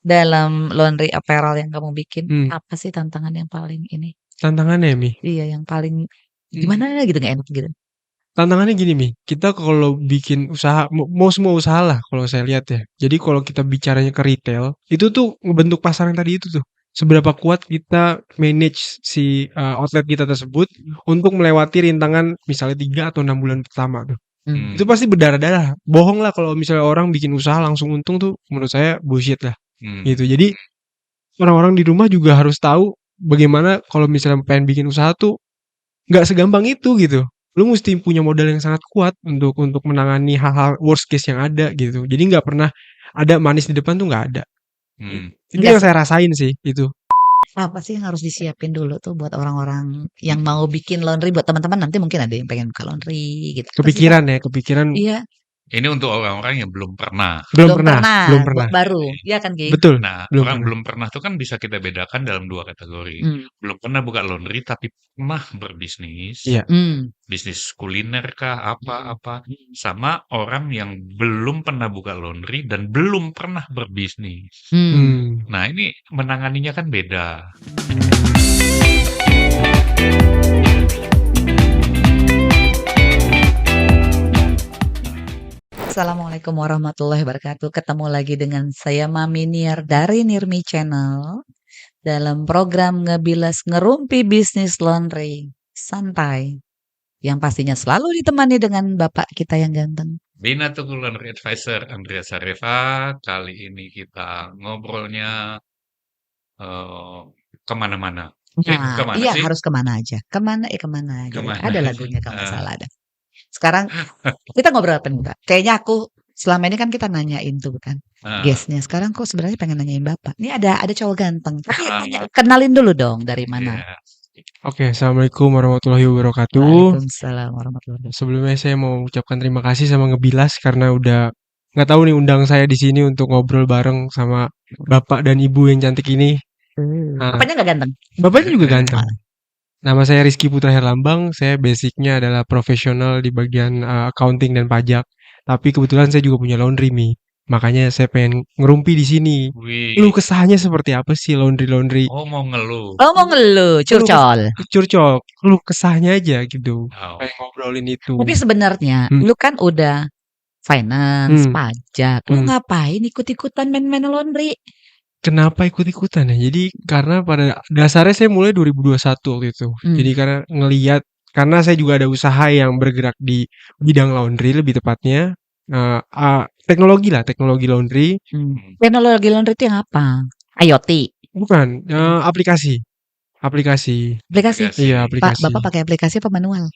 dalam laundry apparel yang kamu bikin, Hmm, apa sih tantangan yang paling ini tantangannya Mi, iya, yang paling hmm, gimana gitu, nggak enak gitu? tantangannya gini Mi, kita kalau bikin usaha, mau semua usaha lah kalau saya lihat ya. Jadi kalau kita bicaranya ke retail, itu tuh ngebentuk pasar yang tadi itu tuh. Seberapa kuat kita manage si outlet kita tersebut untuk melewati rintangan misalnya 3 atau 6 bulan pertama tuh. Itu Hmm. pasti berdarah-darah. Bohong lah kalau misalnya orang bikin usaha langsung untung tuh, menurut saya bullshit lah. Hmm. Gitu. Jadi orang-orang di rumah juga harus tahu bagaimana kalau misalnya pengen bikin usaha tuh nggak segampang itu gitu. Lu mesti punya modal yang sangat kuat untuk menangani hal-hal worst case yang ada gitu. Jadi nggak pernah ada manis di depan tuh nggak ada. Hmm. Itu Enggak yang sih, saya rasain sih itu. apa sih yang harus disiapin dulu tuh buat orang-orang yang mau bikin laundry, buat teman-teman nanti mungkin ada yang pengen buka laundry gitu, apa sih, Kak? Kepikiran ya, kepikiran Iya, Ini untuk orang-orang yang belum pernah. belum belum pernah, pernah, belum pernah. baru, iya kan, Gi? Betul, Nah, belum orang pernah. belum pernah itu kan bisa kita bedakan dalam 2 kategori. Mmm, Belum pernah buka laundry tapi pernah berbisnis, Iya. mmm, bisnis kuliner kah, mhm, apa-apa, sama orang yang belum pernah buka laundry dan belum pernah berbisnis. mmm. Hmm. Nah, ini menanganinya kan beda. Assalamualaikum warahmatullahi wabarakatuh. Ketemu lagi dengan saya Mami Niar dari Nirmi Channel dalam program Ngebilas Ngerumpi Bisnis Laundry Santai, yang pastinya selalu ditemani dengan bapak kita yang ganteng. Bina Tugul Laundry Advisor Andrea Sareva. Kali ini kita ngobrolnya kemana-mana. Nah, Kemana iya sih? harus kemana aja, kemana aja gitu, Kemana ada aja? lagunya kalau nggak salah ada. Sekarang kita ngobrol apa nih, Mbak? Kayaknya aku selama ini kan kita nanyain tuh kan Heeh. guest-nya, sekarang kok sebenarnya pengen nanyain Bapak. Ini ada cowok ganteng, tapi kenalin dulu dong dari mana? Iya. Oke, assalamualaikum warahmatullahi wabarakatuh. Waalaikumsalam warahmatullahi wabarakatuh. Sebelumnya saya mau ucapkan terima kasih sama Ngebilas karena udah nggak tahu nih undang saya di sini untuk ngobrol bareng sama bapak dan ibu yang cantik ini. Nah, Bapaknya nggak ganteng? bapaknya juga ganteng. Oh, Nama saya Rizky Putra Herlambang. Saya basicnya adalah profesional di bagian accounting dan pajak. Tapi kebetulan saya juga punya laundry nih. Makanya saya pengen ngerumpi di sini. Lu Wih. kesahnya seperti apa sih laundry? Oh, mau ngeluh. oh mau ngeluh, Lu curcol. curcol, lu kesahnya aja gitu. Oh. Pengen ngobrolin itu. Tapi sebenarnya Hmm, lu kan udah finance, hmm, pajak, lu hmm. ngapain ikut-ikutan main-main laundry? Kenapa ikut-ikutan ya? Jadi karena pada dasarnya saya mulai 2021 waktu itu. Hmm. Jadi karena ngeliat, karena saya juga ada usaha yang bergerak di bidang laundry lebih tepatnya. Teknologi lah, teknologi laundry. Teknologi laundry itu yang apa? IoT, Bukan, aplikasi. Aplikasi. aplikasi. Iya, Pak, aplikasi. Bapak pakai aplikasi apa manual?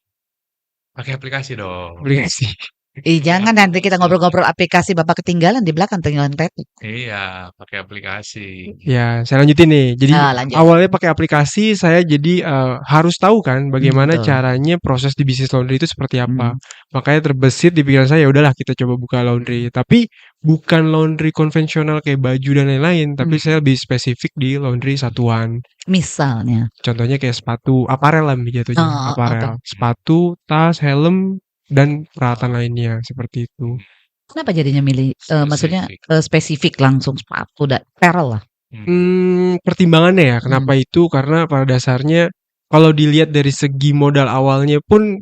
Pakai aplikasi dong. Aplikasi. Jangan nanti kita ngobrol-ngobrol aplikasi Bapak ketinggalan di belakang, ketinggalan kereta. Iya, pakai aplikasi. Ya, saya lanjutin nih. Jadi Lanjut. awalnya pakai aplikasi, saya jadi harus tahu kan bagaimana Betul. caranya proses di bisnis laundry itu seperti apa. Hmm. Makanya terbesit di pikiran saya, ya udahlah kita coba buka laundry. Tapi bukan laundry konvensional kayak baju dan lain-lain, tapi saya lebih spesifik di laundry satuan. Misalnya. Contohnya kayak sepatu, aparel lah jatuhnya, Oh, aparel. apa? Sepatu, tas, helm, dan peralatan lainnya seperti itu. Kenapa jadinya milih, maksudnya spesifik langsung sepatu dan apparel lah? Pertimbangannya ya, kenapa itu, karena pada dasarnya kalau dilihat dari segi modal awalnya pun,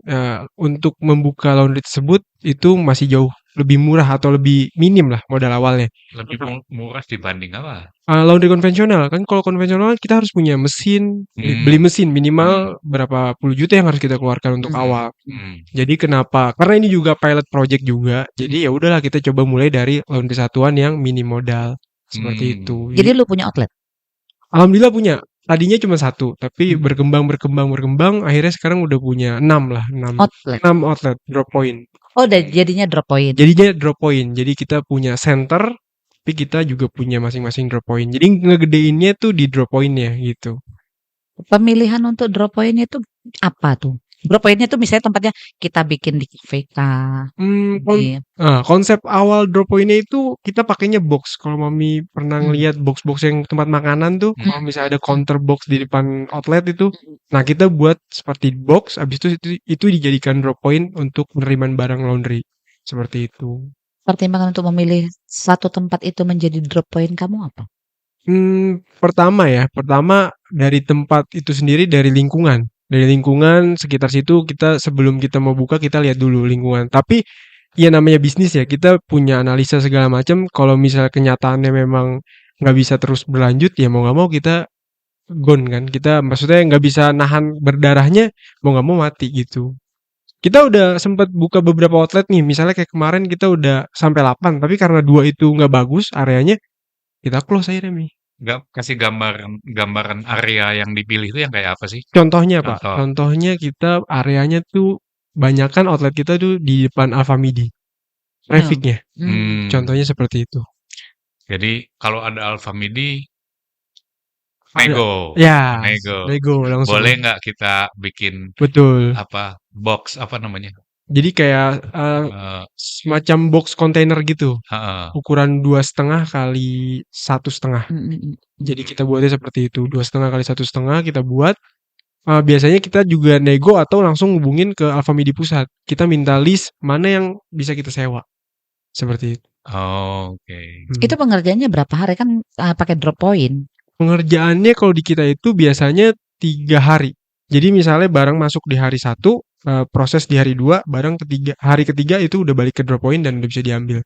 untuk membuka laundry tersebut itu masih jauh lebih murah atau lebih minim lah modal awalnya. Lebih murah dibanding apa? Laundry konvensional, kan kalau konvensional kita harus punya mesin, beli mesin minimal berapa puluh juta yang harus kita keluarkan untuk awal. Jadi kenapa? Karena ini juga pilot project juga, jadi ya udahlah kita coba mulai dari laundry satuan yang minim modal, seperti itu. Jadi lu punya outlet? Alhamdulillah punya. Tadinya cuma 1, tapi berkembang, akhirnya sekarang udah punya 6 lah, 6 Outlet? 6 outlet drop point. Oh, jadinya drop point? Jadinya drop point, jadi kita punya center, tapi kita juga punya masing-masing drop point. Jadi ngegedeinnya tuh di drop point-nya gitu. Pemilihan untuk drop point itu apa tuh? Drop point-nya tuh misalnya tempatnya kita bikin di cafe kah? Konsep awal drop point-nya itu kita pakainya box. Kalau Mami pernah ngelihat box-box yang tempat makanan tuh, kalau misalnya ada counter box di depan outlet itu, nah kita buat seperti box, habis itu dijadikan drop point untuk penerimaan barang laundry. Seperti itu. Pertimbangan untuk memilih satu tempat itu menjadi drop point kamu apa? Pertama dari tempat itu sendiri, dari lingkungan. Dari lingkungan sekitar situ kita sebelum kita mau buka kita lihat dulu lingkungan. Tapi ya namanya bisnis ya, kita punya analisa segala macam. Kalau misalnya kenyataannya memang nggak bisa terus berlanjut, ya mau nggak mau kita gone kan. Kita maksudnya nggak bisa nahan berdarahnya, mau nggak mau mati gitu. Kita udah sempat buka beberapa outlet nih, misalnya kayak kemarin kita udah sampai 8, tapi karena 2 itu nggak bagus areanya, kita close akhirnya Mi. Nggak kasih gambaran area yang dipilih itu yang kayak apa sih? Contohnya Pak, Contoh. contohnya kita areanya tuh banyakan outlet kita tuh di depan Alfamidi. Trafficnya, contohnya seperti itu. Jadi kalau ada Alfamidi, Ada. nego. Ya, Nego. nego langsung. Boleh nggak kita bikin Betul. apa box apa namanya? Jadi kayak semacam box kontainer gitu. Heeh. Ukuran 2,5 kali 1,5. Jadi kita buatnya seperti itu, 2,5 kali 1,5 kita buat. Biasanya kita juga nego atau langsung hubungin ke Alfamidi pusat. Kita minta list mana yang bisa kita sewa. Seperti itu. Oh, oke. Itu pengerjaannya berapa hari kan pakai drop point? Pengerjaannya kalau di kita itu biasanya 3 hari. Jadi misalnya barang masuk di hari 1, proses di hari 2, barang hari ketiga itu udah balik ke drop point dan udah bisa diambil.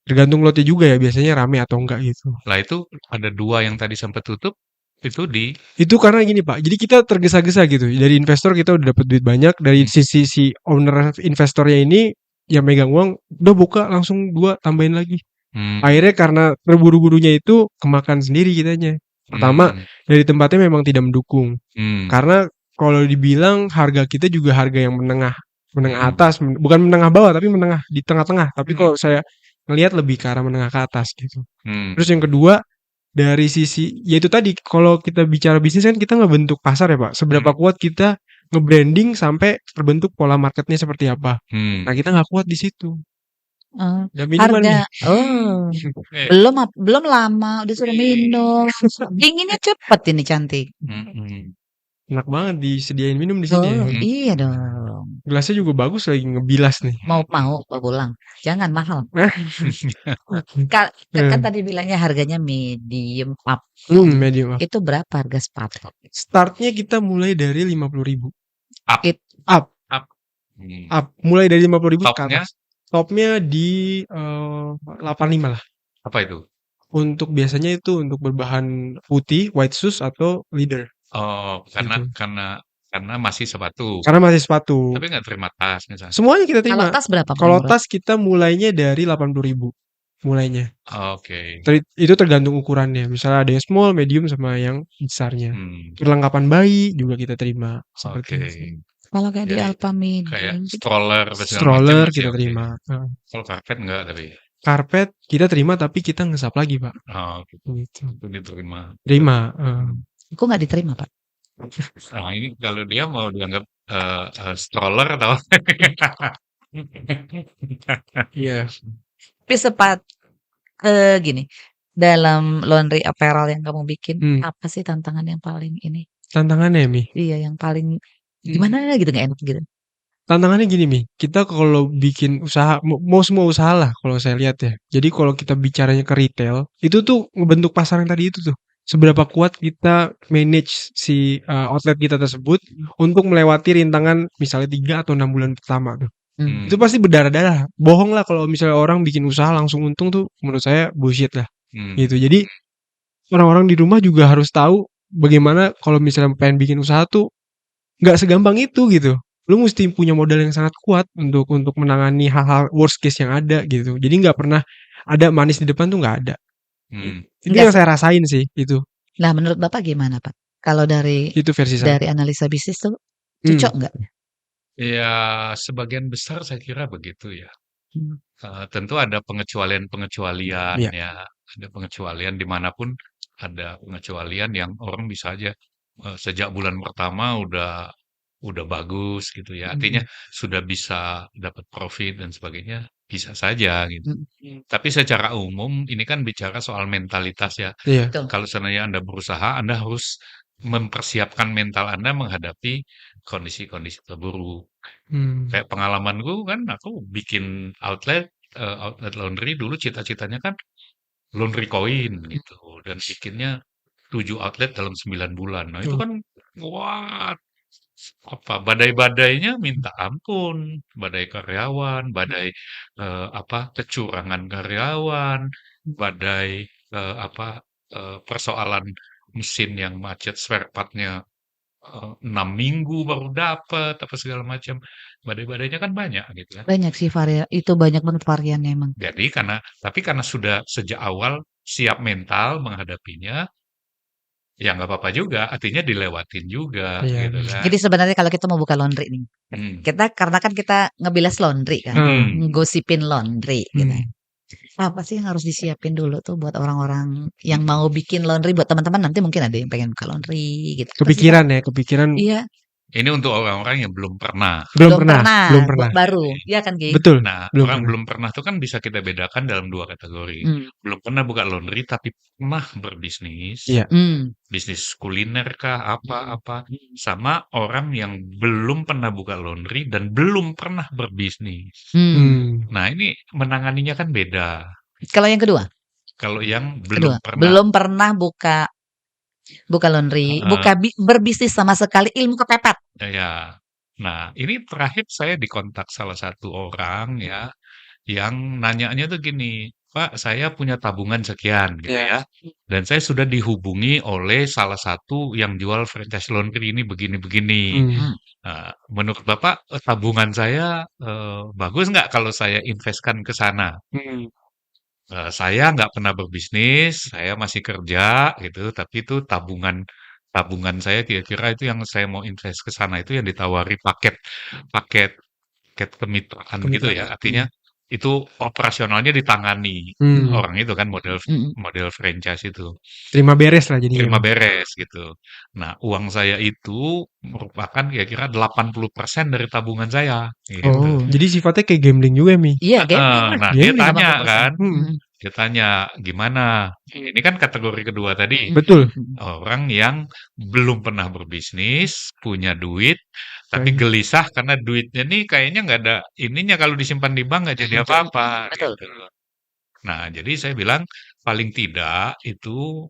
Tergantung lotnya juga ya, biasanya rame atau enggak gitu. Lah itu ada 2 yang tadi sempat tutup, itu karena gini Pak, jadi kita tergesa-gesa gitu. Dari investor kita udah dapat duit banyak, dari sisi si owner investornya ini yang megang uang, udah buka langsung 2 tambahin lagi. Akhirnya karena terburu-burunya itu kemakan sendiri kitanya. Pertama, dari tempatnya memang tidak mendukung. Karena kalau dibilang harga kita juga harga yang menengah atas, bukan menengah bawah tapi menengah di tengah-tengah. Tapi kalau saya ngelihat lebih ke arah menengah ke atas gitu. Terus yang kedua, dari sisi yaitu tadi kalau kita bicara bisnis kan kita ngebentuk pasar ya Pak. Seberapa kuat kita nge-branding sampai terbentuk pola marketnya seperti apa. Nah, kita nggak kuat di situ. Udah minuman nih. Belum lama udah suruh minum. Dinginnya cepet ini cantik. Enak banget disediain minum di sini ya. Iya dong. Gelasnya juga bagus lagi ngebilas nih. Mau pulang. Jangan mahal. Kan tadi bilangnya harganya medium up. Medium up. Itu berapa harga sepatu? Startnya kita mulai dari 50.000. Up. Mulai dari 50.000 ke Topnya? atas. Topnya di 85 lah. Apa itu? Untuk biasanya itu untuk berbahan putih, white shoes atau leather. Oh, Gitu. karena masih sepatu. Karena masih sepatu. Tapi nggak terima tas misalnya. Semuanya kita terima. Kalau tas berapa? Kalau tas kita mulainya dari 80.000. Mulainya. Oke. Itu tergantung ukurannya. Misalnya ada yang small, medium, sama yang besarnya. Perlengkapan bayi juga kita terima. Seperti itu. Kalau kayak di Alfamidi. Kayak stroller kita terima. Kalau karpet enggak tapi. Karpet kita terima tapi kita ngesap lagi Pak. Oh, gitu. Itu diterima. Terima. Kok nggak diterima Pak? Nah ini kalau dia mau dianggap stroller atau Iya. Tapi gini, dalam laundry apparel yang kamu bikin, apa sih tantangan yang paling ini? Tantangannya Mi? Iya, yang paling gimana gitu, nggak enak gitu? Tantangannya gini Mi, kita kalau bikin usaha, mau semua usaha lah kalau saya lihat ya. Jadi kalau kita bicaranya ke retail, itu tuh ngebentuk pasar yang tadi itu tuh. Seberapa kuat kita manage si outlet kita tersebut untuk melewati rintangan misalnya 3 atau 6 bulan pertama tuh. Itu pasti berdarah-darah. Bohong lah kalau misalnya orang bikin usaha langsung untung tuh, menurut saya bullshit lah. Gitu. Jadi orang-orang di rumah juga harus tahu bagaimana kalau misalnya pengen bikin usaha tuh nggak segampang itu gitu. Lu mesti punya modal yang sangat kuat untuk menangani hal-hal worst case yang ada gitu. Jadi nggak pernah ada manis di depan tuh nggak ada. Itu yang saya rasain sih itu. Nah, menurut Bapak gimana Pak? Kalau dari itu versi saya. Dari analisa bisnis tuh cocok nggak? Ya sebagian besar saya kira begitu ya. Tentu ada pengecualian ya. Ada pengecualian dimanapun ada pengecualian yang orang bisa aja sejak bulan pertama udah bagus gitu ya. Artinya sudah bisa dapat profit dan sebagainya, bisa saja gitu. Tapi secara umum ini kan bicara soal mentalitas ya. Kalau seandainya Anda berusaha, Anda harus mempersiapkan mental Anda menghadapi kondisi-kondisi terburuk. Kayak pengalamanku kan, aku bikin outlet laundry dulu cita-citanya kan laundry koin gitu dan bikinnya 7 outlet dalam 9 bulan. Nah, itu Oh, kan wah, badai-badainya minta ampun, badai karyawan, badai kecurangan karyawan, badai persoalan mesin yang macet spare part-nya 6 minggu baru dapat apa segala macam. Badai-badainya kan banyak gitu kan. Banyak sih itu banyak banget variannya emang. Jadi karena sudah sejak awal siap mental menghadapinya, ya nggak apa-apa juga, artinya dilewatin juga iya, gitu kan. Jadi sebenarnya kalau kita mau buka laundry nih, Hmm. karena kan kita ngebilas laundry kan, Hmm. ngosipin laundry gitu. Hmm. Apa sih yang harus disiapin dulu tuh buat orang-orang yang mau bikin laundry, buat teman-teman nanti mungkin ada yang pengen buka laundry gitu. Apa sih, Kak? Kepikiran Iya, Ini untuk orang-orang yang belum pernah. belum pernah. baru. Iya kan, Gi? Betul, Nah, belum orang pernah. belum pernah itu kan bisa kita bedakan dalam 2 kategori. Hmm. Belum pernah buka laundry tapi pernah berbisnis, Iya. bisnis kuliner kah, apa-apa, sama orang yang belum pernah buka laundry dan belum pernah berbisnis. Nah, ini menanganinya kan beda. Kalau yang kedua, Kalau yang belum pernah belum pernah buka laundry, berbisnis sama sekali, ilmu kepepet. ya. Nah, ini terakhir saya dikontak salah satu orang ya, yang nanyanya tuh gini, "Pak, saya punya tabungan sekian," gitu ya, "dan saya sudah dihubungi oleh salah satu yang jual franchise laundry ini begini-begini. Nah, menurut Bapak, tabungan saya, bagus nggak kalau saya investkan ke sana?" Saya nggak pernah berbisnis, saya masih kerja gitu, tapi itu tabungan tabungan saya kira-kira itu yang saya mau invest ke sana itu yang ditawari paket paket paket kemitraan gitu ya. Artinya itu operasionalnya ditangani orang itu kan model model franchise itu. Terima beres lah jadinya. Terima beres gitu. Nah, uang saya itu merupakan kira-kira 80% dari tabungan saya gitu. Oh, jadi sifatnya kayak gambling juga, Mi? Iya, gambling lah. Nah, dia Gambling tanya 80%. kan, dia tanya, "Gimana?" Ini kan kategori kedua tadi, Betul. orang yang belum pernah berbisnis, punya duit, tapi gelisah karena duitnya nih kayaknya nggak ada ininya kalau disimpan di bank nggak jadi apa-apa Betul. gitu. Nah, jadi saya bilang paling tidak itu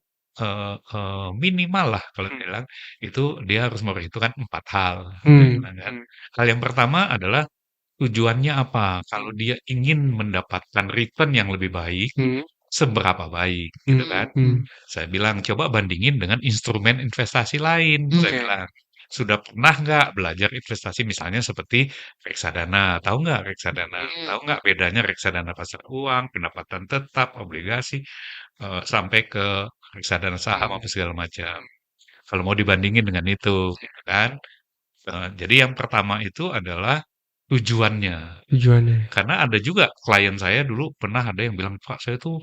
minimal lah kalau saya bilang itu dia harus memperhitungkan 4 hal. Saya bilang kan. Hal yang pertama adalah tujuannya apa? Kalau dia ingin mendapatkan return yang lebih baik, seberapa baik, gitu kan? Saya bilang coba bandingin dengan instrumen investasi lain. Saya bilang sudah pernah nggak belajar investasi misalnya seperti reksadana? Tahu nggak reksadana? Tahu nggak bedanya reksadana pasar uang, pendapatan tetap, obligasi, sampai ke reksadana saham apa segala macam. Kalau mau dibandingin dengan itu, gitu kan? Jadi yang pertama itu adalah tujuannya. Karena ada juga klien saya dulu pernah ada yang bilang, "Pak, saya tuh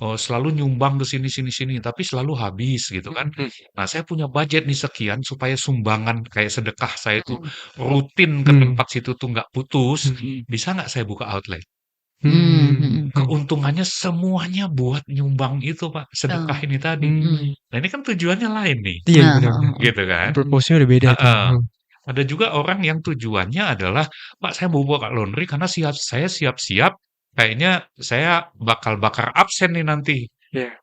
selalu nyumbang ke sini sini sini, tapi selalu habis," gitu kan. Nah, saya punya budget nih sekian supaya sumbangan kayak sedekah saya tuh rutin ke tempat situ tuh nggak putus, bisa nggak saya buka outlet? Keuntungannya semuanya buat nyumbang itu, Pak, sedekah ini tadi. Nah, ini kan tujuannya lain nih, Iya, Nah, benar. gitu kan. Purpose-nya udah beda tuh. Heeh. Ada juga orang yang tujuannya adalah, "Pak, saya mau buka laundry karena saya siap-siap kayaknya saya bakal bakar absen nih nanti.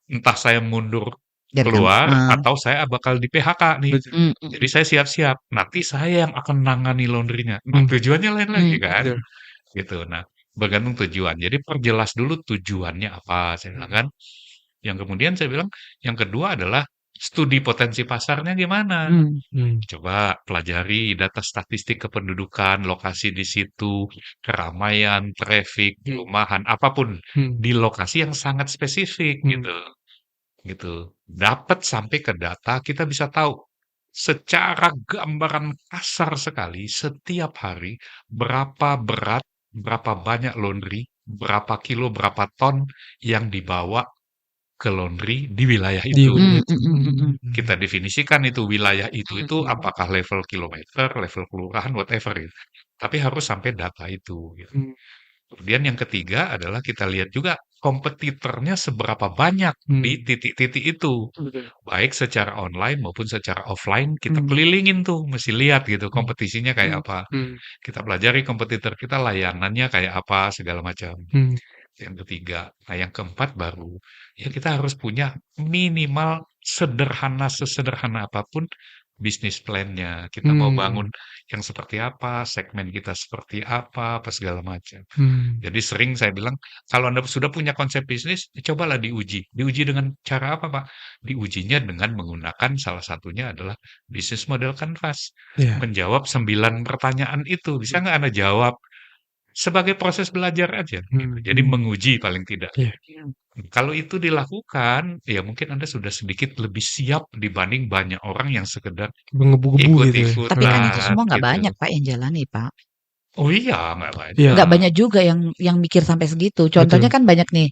Entah saya mundur keluar atau saya bakal di-PHK nih. Jadi saya siap-siap, nanti saya yang akan nangani laundry-nya." Nah, tujuannya lain lagi kan, gitu. Nah, bergantung tujuan. Jadi perjelas dulu tujuannya apa, saya bilang kan. Yang kemudian saya bilang, yang kedua adalah studi potensi pasarnya gimana. Coba pelajari data statistik kependudukan, lokasi di situ, keramaian, traffic, perumahan, apapun di lokasi yang sangat spesifik gitu. Gitu. Dapat sampai ke data kita bisa tahu secara gambaran kasar sekali setiap hari berapa berat, berapa banyak laundry, berapa kilo, berapa ton yang dibawa ke laundry di wilayah itu. Kita definisikan itu wilayah itu apakah level kilometer, level kelurahan, whatever itu. Tapi harus sampai data itu. Gitu. Kemudian yang ketiga adalah kita lihat juga kompetitornya seberapa banyak di titik-titik itu. Baik secara online maupun secara offline kita kelilingin tuh, mesti lihat gitu kompetisinya kayak apa. Kita pelajari kompetitor kita layanannya kayak apa segala macam. yang ketiga. Nah, yang keempat baru, ya kita harus punya minimal sesederhana apapun bisnis plan-nya. Kita mau bangun yang seperti apa, segmen kita seperti apa segala macam. Jadi sering saya bilang, kalau Anda sudah punya konsep bisnis, cobalah diuji. Diuji dengan cara apa, Pak? Diujinya dengan menggunakan salah satunya adalah bisnis model canvas. Iya. Menjawab 9 pertanyaan itu. Bisa nggak Anda jawab? Sebagai proses belajar aja. Jadi menguji paling tidak. Iya. Kalau itu dilakukan, ya mungkin Anda sudah sedikit lebih siap dibanding banyak orang yang sekedar Ngebu-ngebu gitu ya. ikut-ikutan Tapi kan itu semua nggak gitu. banyak Pak yang jalani Pak. Oh iya, nggak Iya. Nggak banyak. banyak juga yang mikir sampai segitu. Contohnya kan banyak nih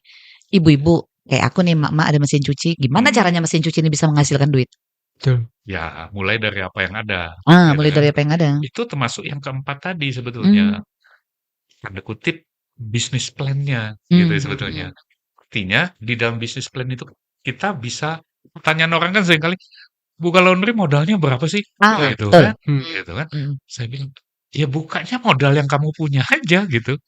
ibu-ibu kayak aku nih, mak ada mesin cuci. Gimana caranya mesin cuci ini bisa menghasilkan duit? Betul. Ya, mulai dari apa yang ada. Mulai dari apa yang ada. Itu termasuk yang keempat tadi sebetulnya. Tanda kutip bisnis plan-nya gitu sebetulnya. Artinya di dalam bisnis plan itu kita bisa, pertanyaan orang kan seringkali, buka laundry modalnya berapa sih? Gitu betul. kan? Gitu kan? Saya bilang, ya bukanya modal yang kamu punya aja gitu.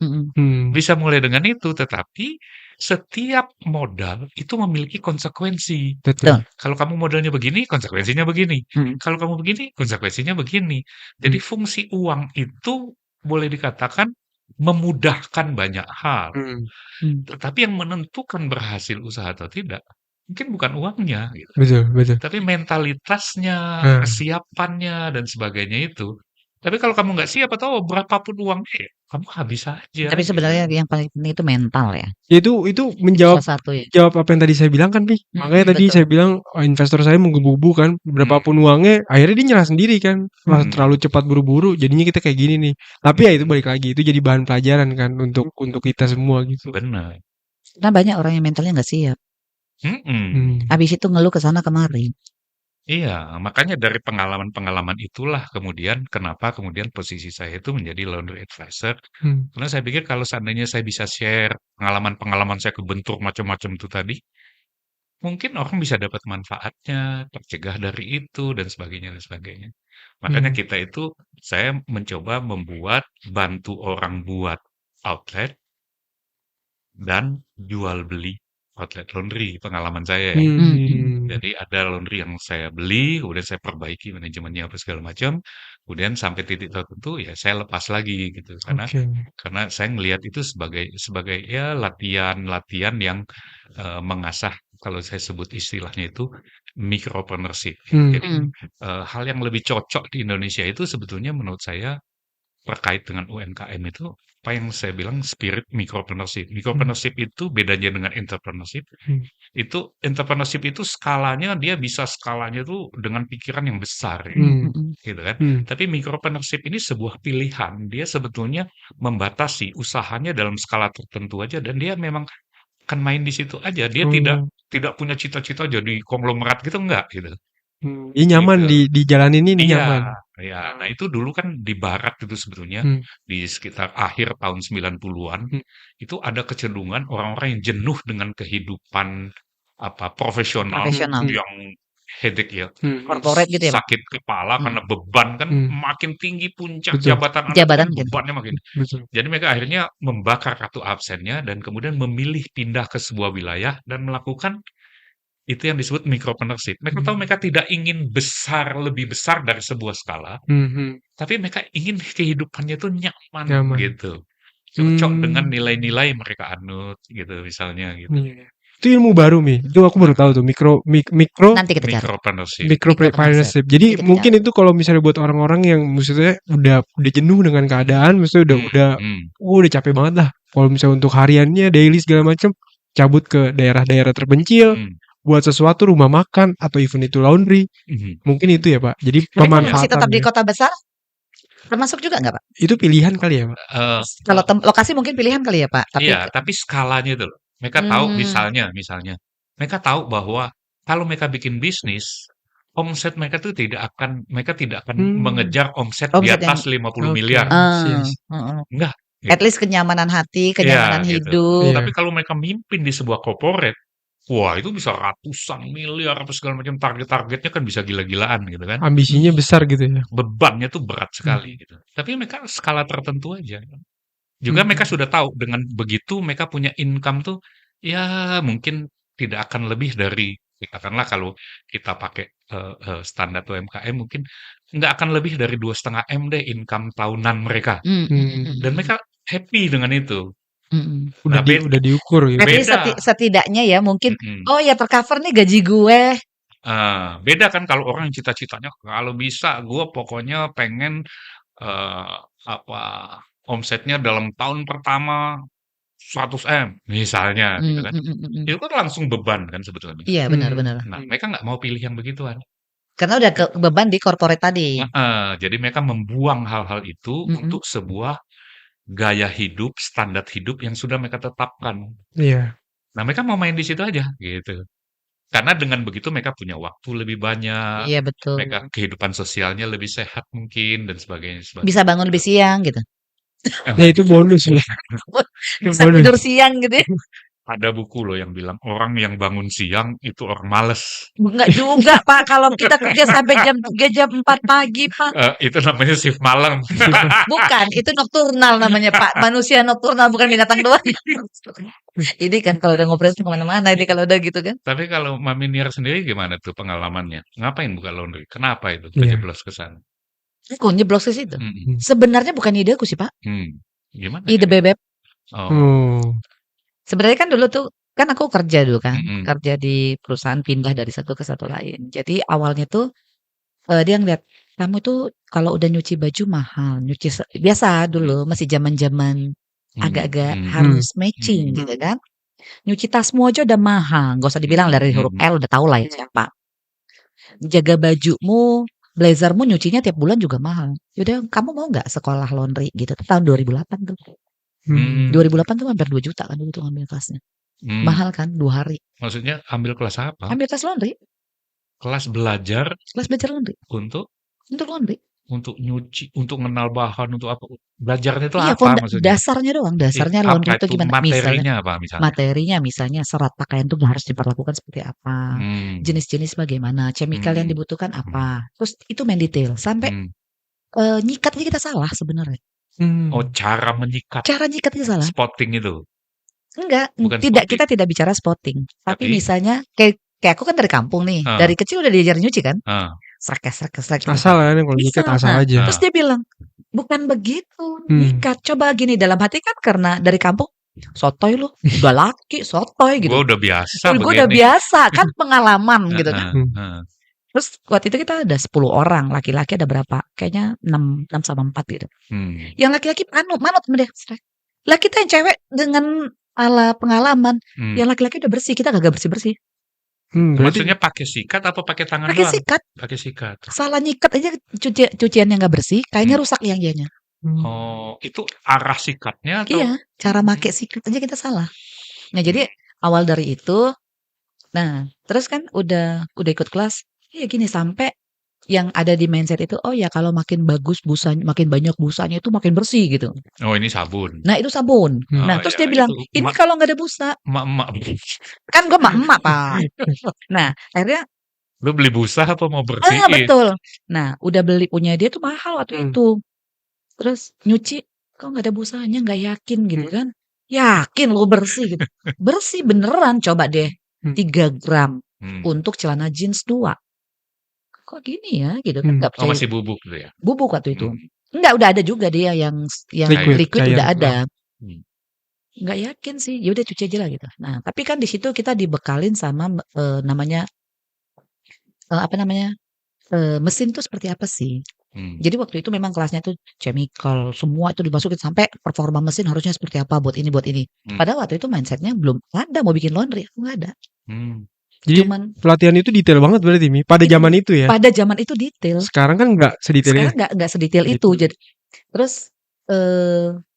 Bisa mulai dengan itu, tetapi setiap modal itu memiliki konsekuensi. Betul. Kalau kamu modalnya begini, konsekuensinya begini. Kalau kamu begini, konsekuensinya begini. Jadi fungsi uang itu boleh dikatakan memudahkan banyak hal. Tetapi yang menentukan berhasil usaha atau tidak, mungkin bukan uangnya gitu. Betul. Tapi mentalitasnya, kesiapannya dan sebagainya itu. Tapi kalau kamu nggak siap atau berapapun uangnya, ya kamu habis aja. Tapi sebenarnya yang paling penting itu mental ya. Itu menjawab Salah satu ya. jawab apa yang tadi saya bilang kan, Pi. Makanya tadi betul. saya bilang investor saya menggebu-gebu kan, berapapun uangnya, akhirnya dia nyerah sendiri kan. Wah, terlalu cepat buru-buru, jadinya kita kayak gini nih. Tapi ya itu balik lagi, itu jadi bahan pelajaran kan untuk kita semua gitu. Benar. Karena banyak orang yang mentalnya nggak siap. Habis itu ngeluh ke sana kemari. Iya, makanya dari pengalaman-pengalaman itulah kemudian kenapa kemudian posisi saya itu menjadi laundry advisor. Karena saya pikir kalau seandainya saya bisa share pengalaman-pengalaman saya kebentur macam-macam itu tadi, mungkin orang bisa dapat manfaatnya, tercegah dari itu dan sebagainya dan sebagainya. Makanya kita itu, saya mencoba bantu orang buat outlet dan jual beli outlet laundry, pengalaman saya ya. Jadi ada laundry yang saya beli, kemudian saya perbaiki manajemennya apa segala macam, kemudian sampai titik tertentu ya saya lepas lagi gitu. Karena saya ngelihat itu sebagai ya latihan yang mengasah, kalau saya sebut istilahnya itu micropreneurship. Jadi hal yang lebih cocok di Indonesia itu sebetulnya menurut saya terkait dengan UMKM itu apa yang saya bilang spirit micropreneurship. Micropreneurship itu bedanya dengan entrepreneurship. Itu entrepreneurship itu skalanya dia bisa skalanya tuh dengan pikiran yang besar gitu kan. Tapi micropreneurship ini sebuah pilihan. Dia sebetulnya membatasi usahanya dalam skala tertentu aja dan dia memang akan main di situ aja. Dia tidak punya cita-cita jadi konglomerat gitu enggak gitu. Ini nyaman di jalan ini nyaman. Iya. Nah itu dulu kan di barat itu sebetulnya di sekitar akhir tahun 90-an itu ada kecenderungan orang-orang yang jenuh dengan kehidupan profesional. Yang headache ya. Corporate gitu ya, Pak? Sakit kepala karena beban kan makin tinggi puncak Betul. jabatan gitu. bebannya makin. Betul. Jadi mereka akhirnya membakar kartu absennya dan kemudian memilih pindah ke sebuah wilayah dan melakukan itu yang disebut micropreneurship. Mereka tahu mereka tidak ingin lebih besar dari sebuah skala, tapi mereka ingin kehidupannya itu nyaman. Gitu. Cocok dengan nilai-nilai mereka anut gitu misalnya gitu. Itu ilmu baru Mi. Itu aku baru tahu tuh mikro Nanti kita cari. Micropreneurship. Jadi mungkin itu kalau misalnya buat orang-orang yang maksudnya udah jenuh dengan keadaan, maksudnya udah capek banget lah. Kalau misalnya untuk hariannya, daily segala macam, cabut ke daerah-daerah terpencil. Buat sesuatu rumah makan atau even itu laundry, mungkin itu ya Pak. Jadi pemanfaatan. Masih tetap di kota besar, termasuk juga nggak Pak? Itu pilihan kali ya Pak. Kalau lokasi mungkin pilihan kali ya Pak. Tapi skalanya itu loh. Mereka tahu misalnya, mereka tahu bahwa kalau mereka bikin bisnis, omset mereka tuh mereka tidak akan mengejar omset di atas 50 miliar. Enggak. Gitu. At least kenyamanan hati, kenyamanan hidup. Tapi kalau mereka mimpin di sebuah corporate, wah itu bisa ratusan miliar apa segala macam, targetnya kan bisa gila-gilaan gitu kan. Ambisinya besar gitu ya. Bebannya tuh berat sekali gitu. Tapi mereka skala tertentu aja. Juga mereka Mhm. sudah tahu dengan begitu mereka punya income tuh, ya mungkin tidak akan lebih dari katakanlah kalau kita pakai, standar UMKM mungkin nggak akan lebih dari 2,5 M deh income tahunan mereka. Mhm Mmm. mhm Dan mhm. mereka happy dengan itu. Mhm. Nah Udah diukur gitu. At least beda, setidaknya ya mungkin, mhm, "Oh ya ter-cover nih gaji gue." beda kan kalau orang cita-citanya kalau bisa gue pokoknya pengen, eee, apa, omsetnya dalam tahun pertama 100 M misalnya gitu Mmm, kan. mhm mhm. Itu kan langsung beban kan sebetulnya. Iya benar Mmm. benar. Nah, mereka nggak mau pilih yang begituan. Karena udah ke beban di corporate tadi. Heeh, jadi mereka membuang hal-hal itu Mhm. untuk sebuah gaya hidup, standar hidup yang sudah mereka tetapkan. Iya. Nah, mereka mau main di situ aja gitu. Karena dengan begitu mereka punya waktu lebih banyak, Iya betul. mereka kehidupan sosialnya lebih sehat mungkin dan sebagainya Bisa sebagainya bangun gitu. lebih siang gitu. Ya itu bonus ya. Itu Bisa bonus. tidur siang gitu ya. Ada buku loh yang bilang orang yang bangun siang itu orang malas. Enggak juga Pak, kalau kita kerja sampai jam 3, jam 4 pagi Pak. Itu namanya shift malam. Bukan, itu nokturnal namanya Pak, manusia nokturnal bukan binatang doang. Ini kan kalau udah ngobrol ke mana-mana ini kalau udah gitu kan. Tapi kalau Mami Niar sendiri gimana tuh pengalamannya? Ngapain buka laundry? Kenapa itu Iya. kejeblos ke sana? Aku nyeblos ke situ. Mhm, Mmm. Sebenarnya bukan ideku sih Pak, gimana ide jadi? Bebep. Oh, Oh. Sebenarnya kan dulu tuh, kan aku kerja dulu kan, mhm, kerja di perusahaan pindah dari satu ke satu lain. Jadi awalnya tuh, dia ngeliat, "Kamu tuh kalau udah nyuci baju mahal, nyuci biasa mhm, dulu masih zaman-zaman agak-agak Mmm. harus matching gitu kan. Nyuci tasmu aja udah mahal, nggak usah dibilang dari huruf mhm, L udah tahu lah ya siapa. Jaga bajumu, blazermu nyucinya tiap bulan juga mahal. Ya udah kamu mau nggak sekolah laundry gitu, tuh tahun 2008 tuh. Mmm. 2008 tuh hampir 2 juta kan dulu tuh ngambil kelasnya. mmm, Mahal kan 2 hari. maksudnya ambil kelas apa? Ambil kelas laundry, Kelas belajar kelas belajar laundry, untuk untuk laundry. nyuci, untuk mengenal bahan, untuk apa? Belajarnya itu Iya apa maksudnya? dasarnya doang, dasarnya Apa laundry itu itu gimana. Misalnya materinya apa misalnya? materinya misalnya serat pakaian tuh harus diperlakukan seperti apa, Mmm, jenis-jenis bagaimana, chemical yang mhm, dibutuhkan mhm, apa, terus itu main detail sampai, mmm. nyikat aja kita salah sebenarnya. Oh, Mmm. cara menyikat, Cara nyikat aja salah. spotting itu? Enggak, Bukan tidak, spotting, kita tidak bicara spotting. Tapi tapi misalnya kayak aku kan dari kampung nih, heeh, dari kecil udah diajarin nyuci kan, heeh, srek srek srek gitu Asal kan. kan kalau nyikat Bisa. asal Nah, aja. terus heeh, dia bilang, "Bukan begitu Mmm. nyikat, coba gini." Dalam hati kan karena dari kampung, "Sotoy lu, udah laki sotoy," gitu. gua udah biasa Gue udah begini. biasa, kan pengalaman gitu kan. Heeh, Mmm. heeh, Terus waktu itu kita ada 10 orang, laki-laki ada berapa? Kayaknya 6 sama 4 gitu. Yang laki-laki manut sama dia, srek. Lah kita yang cewek dengan ala pengalaman, yang laki-laki udah bersih, kita kagak bersih-bersih. Berarti Maksudnya pakai sikat atau pakai tangan Pakai doang? sikat, Pakai sikat. salah nyikat aja cuciannya nggak bersih, kainnya Mmm. rusak yang dianya. Oh, itu arah sikatnya atau Iya, cara make sikat aja kita salah. Nah jadi awal dari itu, nah terus kan udah ikut kelas, iya gini sampai yang ada di mindset itu, oh ya kalau makin bagus busanya, makin banyak busanya itu makin bersih gitu. Oh, ini sabun. Nah itu sabun. Nah Oh, terus ya dia bilang, itu ini kalau nggak ada busa, emak-emak. kan gue emak Pak. Nah akhirnya, Lu beli busa apa mau bersihin? betul. Nah udah beli punya dia tuh mahal waktu Mmm. itu. Terus nyuci, kok nggak ada busanya, nggak yakin gitu kan. Yakin lo bersih gitu. Bersih beneran, coba deh. Mmm. 3 gram Hmm. untuk celana jeans 2. Kok gini ya gitu kan, nggak Oh, percaya. masih bubuk tuh ya? Bubuk waktu itu. Hmm. Enggak, udah ada juga dia yang Liquid, liquid cair. udah ada. Hmm. Nggak yakin sih, ya udah cuci aja lah gitu. Nah, tapi kan di situ kita dibekalin sama namanya apa namanya? Mesin tuh seperti apa sih? Jadi waktu itu memang kelasnya tuh chemical, semua itu dimasukin sampai performa mesin harusnya seperti apa buat ini buat ini. Padahal waktu itu mindsetnya belum ada mau bikin laundry, aku nggak ada. Jadi Cuman pelatihan itu detail banget berarti Mi, pada itu, zaman itu ya? pada zaman itu detail. Sekarang kan nggak sedetail Sekarang itu. nggak sedetail itu. Gitu. Jadi terus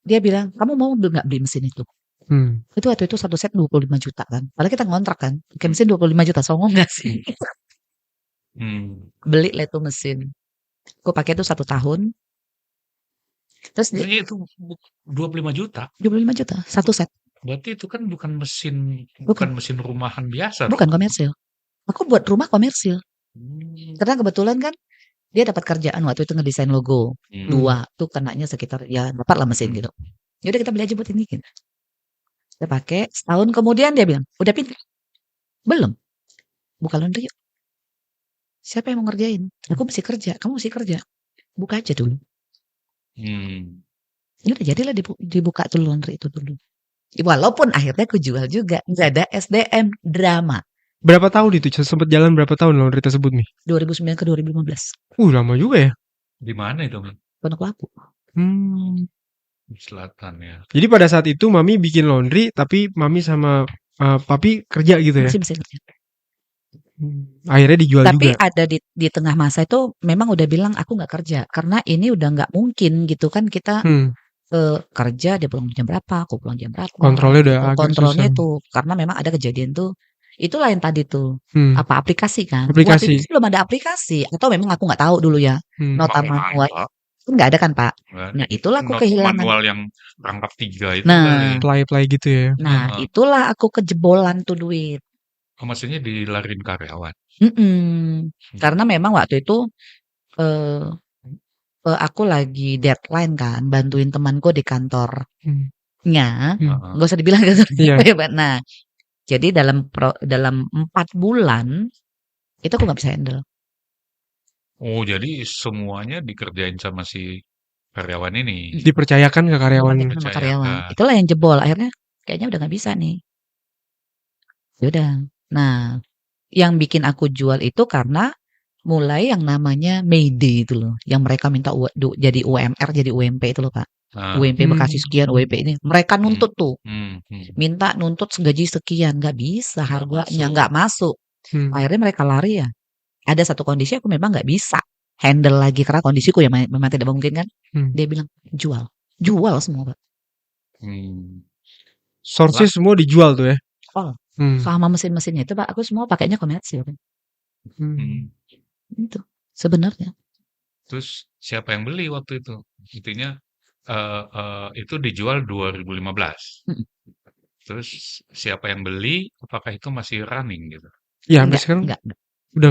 dia bilang, "Kamu mau nggak beli mesin itu?" Itu waktu itu satu set 25 juta kan. Padahal kita ngontrak kan. Pakai mesin 25 juta, songong nggak sih? Beli lah itu mesin. Gue pakai itu 1 tahun. Terus Maksudnya itu 25 juta? 25 juta, 1 set. Berarti itu kan bukan mesin rumahan biasa dong? Bukan komersil. Aku buat rumah komersil. Karena kebetulan kan dia dapat kerjaan waktu itu ngedesain logo. 2 tuh kenanya sekitar ya dapatlah mesin gitu. Ya udah kita beli aja buat ini gitu. Kita pakai, setahun kemudian dia bilang, "Udah pinter?" "Belum." "Buka laundry yuk." "Siapa yang mau ngerjain?" "Aku mesti kerja." "Kamu mesti kerja." "Buka aja dulu." Hmm. Ya udah jadilah dibuka tuh laundry itu dulu. Walaupun akhirnya aku jual juga, nggak ada SDM, drama. Berapa tahun itu? Sempet jalan berapa tahun laundry tersebut, Mi? 2009 ke 2015. Lama juga ya? Di mana itu, Mi? Pondok Labu. Di selatan ya. Jadi pada saat itu Mami bikin laundry, tapi Mami sama Papi kerja gitu ya? Masih kerja. Akhirnya dijual Tapi juga. ada di tengah masa itu memang udah bilang aku nggak kerja karena ini udah nggak mungkin gitu kan kita kerja dia pulang jam berapa, aku pulang jam berapa. Kontrolnya udah gitu. agak Kontrolnya susah. itu karena memang ada kejadian tuh. Itulah yang tadi tuh apa aplikasi kan? Waktu Aplikasi. itu belum ada aplikasi atau memang aku nggak tahu dulu ya. Nota manual kan nggak ada kan Pak? Nah itulah aku Not kehilangan. manual yang rangkap 3 itu Nah, kali. Play gitu ya. Nah itulah aku kejebolan tuh duit. Oh, maksudnya dilarin karyawan? Karena memang waktu itu aku lagi deadline kan, bantuin temanku di kantornya, nggak usah dibilang kantornya hebat. Nah, jadi dalam 4 bulan itu aku nggak bisa handle. Oh, jadi semuanya dikerjain sama si karyawan ini? Dipercayakan ke karyawan. Sama karyawan. Itulah yang jebol. Akhirnya kayaknya udah nggak bisa nih. Ya udah. Nah, yang bikin aku jual itu karena mulai yang namanya Mayday itu loh, yang mereka minta jadi UMR, jadi UMP itu loh Pak. UMP Bekasi sekian, UMP ini. Mereka nuntut tuh. Minta nuntut segaji sekian, nggak bisa harganya, nggak masuk. Akhirnya mereka lari ya. Ada satu kondisi aku memang nggak bisa handle lagi karena kondisiku ya memang tidak mungkin kan. Dia bilang jual semua Pak. Source semua dijual tuh ya. Sama mesin-mesinnya itu Pak, aku semua pakainya komersil kan. Itu sebenarnya. Terus siapa yang beli waktu itu? Intinya itu dijual 2015. Terus siapa yang beli? Apakah itu masih running gitu? Ya, sampai sekarang enggak. Udah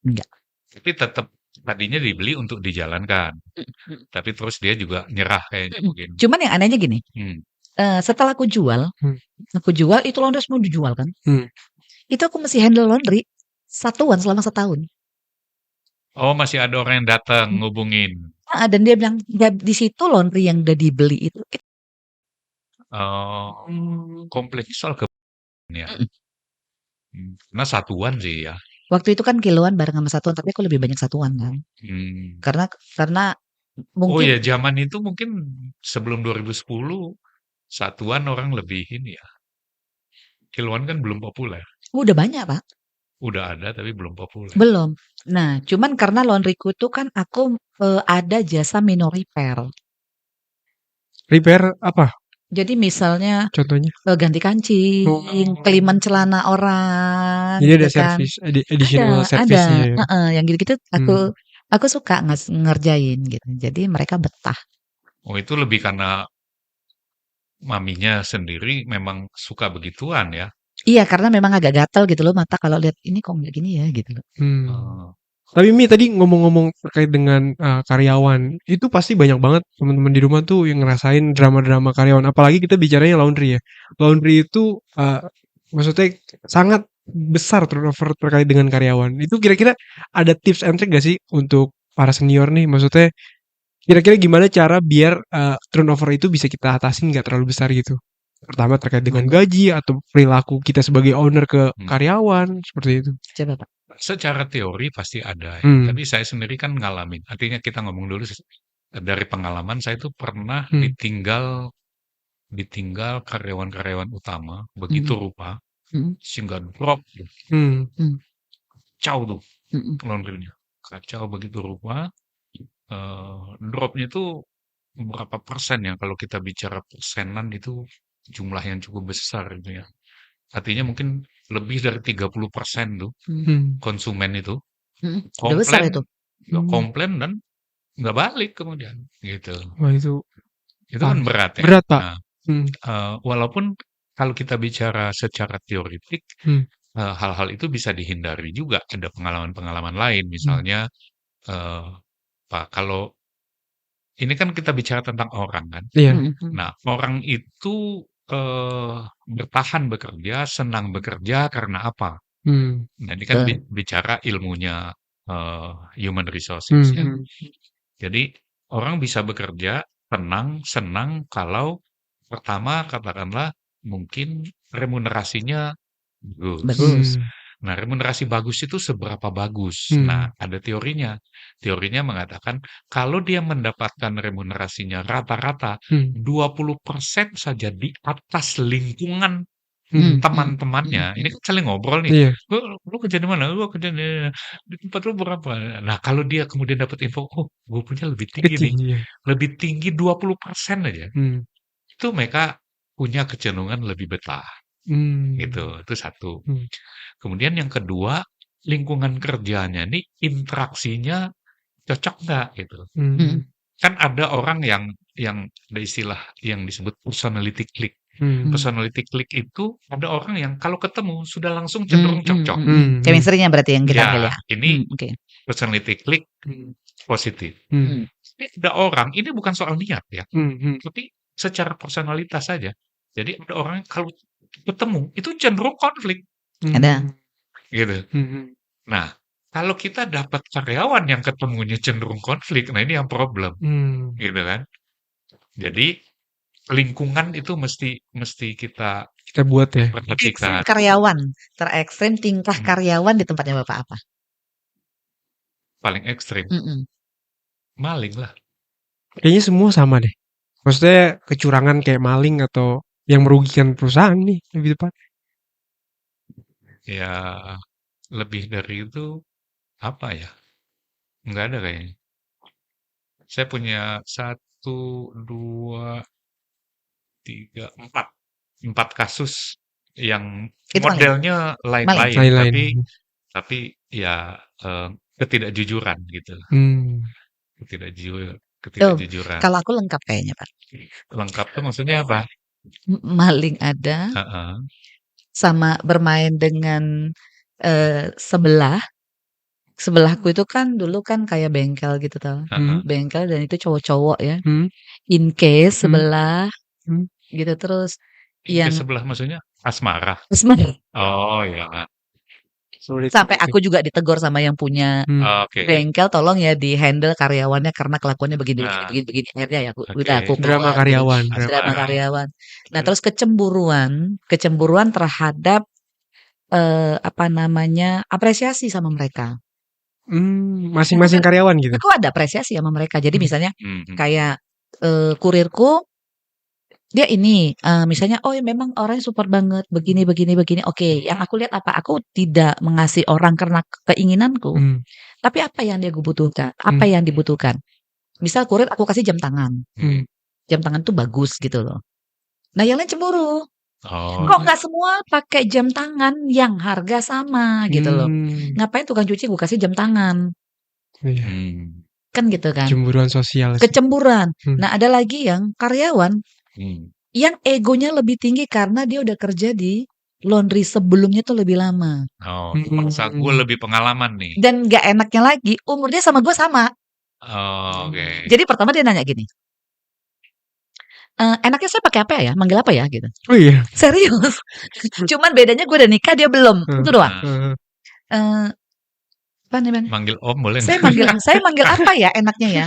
enggak. Tapi tetap tadinya dibeli untuk dijalankan. Tapi terus dia juga nyerah kayaknya mungkin. Cuman yang anehnya gini. Setelah aku jual itu laundry semua dijual kan. Itu aku masih handle laundry satuan selama setahun. Oh, masih ada orang yang datang ngubungin. Dan dia bilang di situ laundry yang udah dibeli itu. Kompleks soal ya. Karena satuan sih ya. Waktu itu kan kiloan bareng sama satuan, tapi aku lebih banyak satuan kan. Karena mungkin. Oh ya, zaman itu mungkin sebelum 2010 satuan orang lebih ini ya. Kiloan kan belum populer. Udah banyak Pak. Udah ada tapi belum populer. Belum. Nah, cuman karena laundryku itu kan aku ada jasa minor repair. Repair apa? Jadi misalnya contohnya ganti kancing, keliman celana orang. Jadi ada gitu kan. service, additional service-nya. Ada, yang gitu-gitu aku suka ngerjain gitu. Jadi mereka betah. Oh, itu lebih karena maminya sendiri memang suka begituan ya? Iya, karena memang agak gatal gitu loh mata kalau lihat ini kok nggak gini ya gitu loh. Tapi Mi tadi ngomong-ngomong terkait dengan karyawan, itu pasti banyak banget teman-teman di rumah tuh yang ngerasain drama-drama karyawan. Apalagi kita bicaranya laundry ya. Laundry itu maksudnya sangat besar turnover terkait dengan karyawan. Itu kira-kira ada tips and trick gak sih untuk para senior nih? Maksudnya kira-kira gimana cara biar turnover itu bisa kita atasin nggak terlalu besar gitu? Pertama terkait dengan gaji atau perilaku kita sebagai owner ke karyawan seperti itu. Coba Pak. Secara teori pasti ada ya. Tapi saya sendiri kan ngalamin. Artinya kita ngomong dulu dari pengalaman saya tuh pernah ditinggal karyawan-karyawan utama begitu rupa sehingga drop. Kacau tuh laundry-nya. Kacau begitu rupa. Dropnya itu berapa persen ya kalau kita bicara persenan itu jumlah yang cukup besar gitu ya. Artinya mungkin lebih dari 30% tuh konsumen itu komplain dan nggak balik kemudian gitu. Wah itu kan berat ya. Berat Pak. Walaupun kalau kita bicara secara teoretik hal-hal itu bisa dihindari juga. Ada pengalaman-pengalaman lain misalnya Pak kalau ini kan kita bicara tentang orang kan. Iya. Nah, orang itu bertahan bekerja, senang bekerja karena apa? Nah, ini kan bicara ilmunya human resources ya. Jadi orang bisa bekerja senang kalau pertama katakanlah mungkin remunerasinya bagus. Nah, remunerasi bagus itu seberapa bagus? Nah, ada teorinya. Teorinya mengatakan kalau dia mendapatkan remunerasinya rata-rata 20% saja di atas lingkungan teman-temannya. Ini kan saling ngobrol nih. Iya. Lu kerja di mana? Lu kerja di tempat lu berapa? Nah, kalau dia kemudian dapat info, oh, gue punya lebih tinggi nih. Iya. Lebih tinggi 20% aja. Itu mereka punya kecenderungan lebih betah. Gitu. Itu satu. Kemudian yang kedua, lingkungan kerjanya nih interaksinya cocok nggak gitu. Kan ada orang yang ada istilah yang disebut personality click. Personality click itu ada orang yang kalau ketemu sudah langsung cenderung cocok. Chemistry-nya berarti yang kita panggil ya. Ini personality click positif. Tapi ada orang, ini bukan soal niat ya, tapi secara personalitas saja. Jadi ada orang yang kalau ketemu itu cenderung konflik. Ada. Gitu. Nah, kalau kita dapat karyawan yang ketemunya cenderung konflik, nah ini yang problem. Gitu kan. Jadi lingkungan itu mesti kita buat ya. perhatikan. Karyawan terekstrim tingkah karyawan di tempatnya Bapak apa? Paling ekstrim. Maling lah. Kayaknya semua sama deh. Maksudnya kecurangan kayak maling atau yang merugikan perusahaan nih lebih tepat. Ya lebih dari itu apa ya? Nggak ada kayaknya. Saya punya 1, 2, 3, 4 kasus yang Itu modelnya maling. lain-lain, tapi ya ketidakjujuran gitu. Ketidakjujuran. Kalau aku lengkap kayaknya, Pak. Lengkap tuh maksudnya apa? Maling ada, sama bermain dengan sebelahku itu kan dulu kan kayak bengkel gitu tau. Bengkel dan itu cowok-cowok ya. In case sebelah gitu terus yang sebelah maksudnya asmara. Oh ya. Sampai aku juga ditegur sama yang punya bengkel, tolong ya di handle karyawannya karena kelakuannya begini. Akhirnya ya aku drama karyawan. Nah terus kecemburuan terhadap apresiasi sama mereka. Masing-masing karyawan gitu. Aku ada apresiasi sama mereka. Jadi misalnya kayak kurirku dia ini misalnya memang orangnya support banget begini. Oke, yang aku lihat apa? Aku tidak mengasih orang karena keinginanku. Tapi apa yang dia butuhkan? Apa yang dibutuhkan? Misal kurir aku kasih jam tangan. Jam tangan tuh bagus gitu loh. Nah, yang lain cemburu. Kok nggak semua pakai jam tangan yang harga sama gitu loh. Ngapain tukang cuci gue kasih jam tangan? Kan gitu kan. Cemburuan sosial. Kecemburuan. Nah, ada lagi yang karyawan yang egonya lebih tinggi karena dia udah kerja di laundry sebelumnya tuh lebih lama. Masa gue lebih pengalaman nih. Dan gak enaknya lagi umurnya sama gue sama. Oke. Jadi pertama dia nanya gini, enaknya saya pakai apa ya? Manggil apa ya gitu. Oh iya. Serius. Cuman bedanya gue udah nikah dia belum. Itu doang. Apa namanya? Manggil om boleh. Saya manggil apa ya enaknya ya?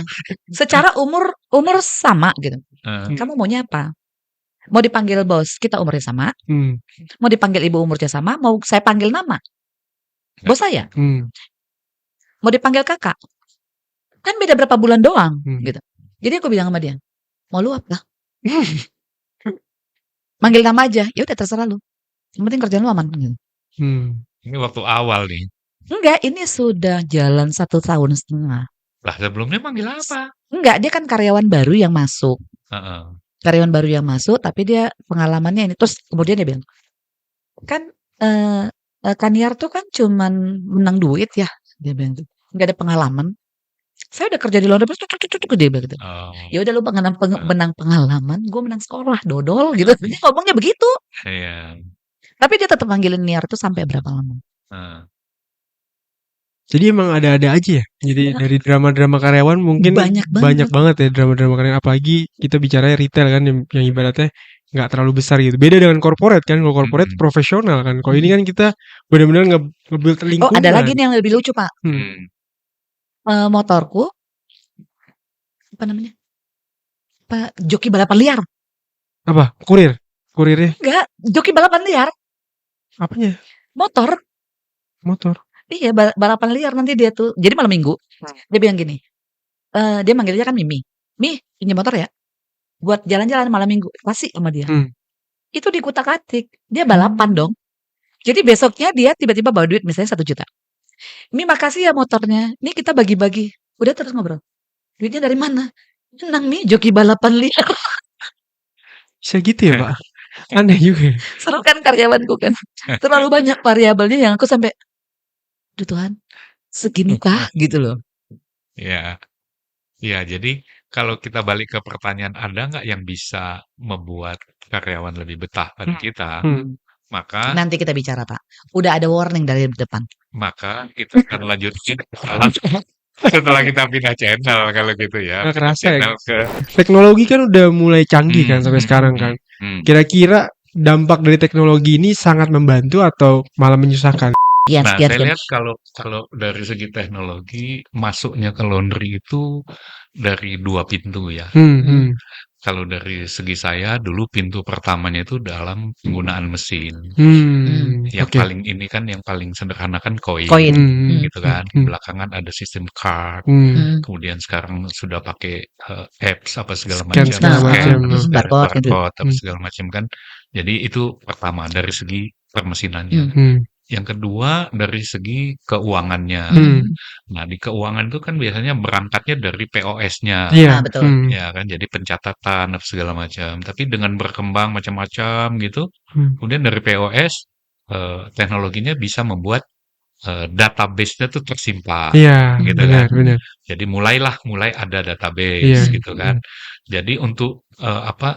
Secara umur sama gitu. Kamu maunya apa? Mau dipanggil bos, kita umurnya sama. Mau dipanggil ibu umurnya sama, mau saya panggil nama bos saya. Mau dipanggil kakak. Kan beda berapa bulan doang gitu. Jadi aku bilang sama dia, "Mau lu apa?" Manggil nama aja. Ya udah terserah lu. Yang penting kerjaan lu aman gitu. Ini waktu awal nih. Enggak, ini sudah jalan 1,5 tahun. Lah sebelumnya manggil apa? Enggak, dia kan karyawan baru yang masuk. Karyawan baru yang masuk, tapi dia pengalamannya ini. Terus kemudian dia bilang, kan Kaniar tuh kan cuman menang duit ya. Dia bilang tuh, nggak ada pengalaman. Saya udah kerja di laundry, dia bilang gitu. Ya udah lu menang pengalaman, gue menang sekolah, dodol gitu. Dia ngomongnya begitu. Tapi dia tetap manggilin Niar tuh sampai berapa lama? Jadi emang ada-ada aja ya? Jadi Ya, dari drama-drama karyawan mungkin banyak banyak banget. banget ya drama-drama karyawan, apalagi kita bicaranya retail kan yang ibaratnya nggak terlalu besar gitu. Beda dengan corporate kan, kalau corporate Mhm. profesional kan. Kalau ini Mhm. kan kita benar-benar nge-build Oh, ada lagi lingkungan. nih yang lebih lucu, Pak. Hmm. Motorku, apa namanya? Joki balapan liar. Apa? Kurirnya Enggak, joki balapan liar, apanya? motor. Motor. Iya, balapan liar nanti dia tuh. Jadi malam Minggu, dia bilang gini, dia manggilnya kan Mimi. "Mi, pinjam motor ya, buat jalan-jalan malam Minggu." Kasih sama dia. Hmm. Itu dikutak-atik, dia balapan dong. Jadi besoknya dia tiba-tiba bawa duit misalnya 1 juta. "Mi, makasih ya motornya. Nih kita bagi-bagi." Udah terus ngobrol. "Duitnya dari mana?" "Tenang Mi, joki balapan liar." Bisa gitu ya, Pak? Aneh juga. Seru kan karyawanku kan. Terlalu banyak variabelnya yang aku sampai, "Aduh Tuhan, seginikah?" Gitu loh. Ya, ya. Jadi kalau kita balik ke pertanyaan, ada nggak yang bisa membuat karyawan lebih betah pada kita? Maka Nanti kita bicara, Pak. Udah ada warning dari depan. kita akan lanjutin setelah kita pindah channel kalau gitu ya. Nggak Pindah kerasa ya, channel guys. ke Teknologi kan udah mulai canggih kan sampai sekarang kan. Kira-kira dampak dari teknologi ini sangat membantu atau malah menyusahkan? Iya, Nah, sekian, saya sekian. lihat kalau dari segi teknologi masuknya ke laundry itu dari 2 pintu ya. Kalau dari segi saya dulu pintu pertamanya itu dalam penggunaan mesin. Yang Oke. yang paling sederhana kan koin, Koin. gitu kan. Belakangan ada sistem card. Kemudian sekarang sudah pakai apps apa segala Scan macam, segala macam. Barcode gitu. barcode apa segala macam kan. Jadi itu pertama dari segi permesinannya. Yang kedua dari segi keuangannya. Nah, di keuangan itu kan biasanya berangkatnya dari POS-nya. Iya. Betul. Ya kan, jadi pencatatan apa segala macam. Tapi dengan berkembang macam-macam gitu, kemudian dari POS teknologinya bisa membuat database-nya tuh tersimpan, Iya, gitu benar, kan. benar. Jadi mulai ada database, gitu kan. Jadi untuk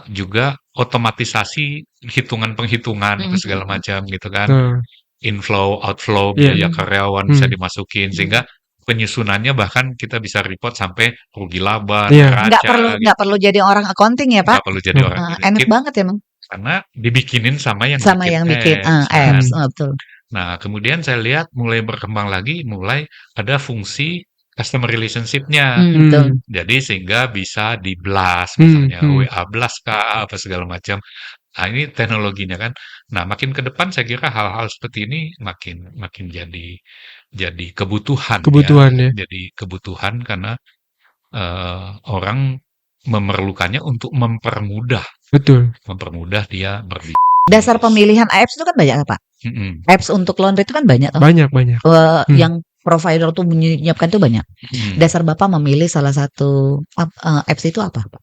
juga otomatisasi hitungan-penghitungan apa segala macam, gitu kan. Inflow, outflow, biaya karyawan bisa dimasukin sehingga penyusunannya bahkan kita bisa report sampai rugi laba, neraca, Nggak perlu jadi orang accounting ya, Pak. nggak perlu jadi orang Enak banget emang. karena dibikinin sama yang Sama bikin yang bikin apps kan. apps, betul. Nah, kemudian saya lihat mulai berkembang lagi, mulai ada fungsi customer relationship-nya. Betul. Jadi sehingga bisa di-blast, misalnya WA blast kah, apa segala macam. Nah, ini teknologinya kan. Nah, makin ke depan saya kira hal-hal seperti ini makin jadi kebutuhan ya. Jadi kebutuhan karena orang memerlukannya untuk mempermudah dia berbisnis. Dasar pemilihan apps itu kan banyak, Pak. Apps untuk laundry itu kan banyak toh. Banyak. Yang provider tuh menyiapkan tuh banyak. Dasar Bapak memilih salah satu apps itu apa, Pak?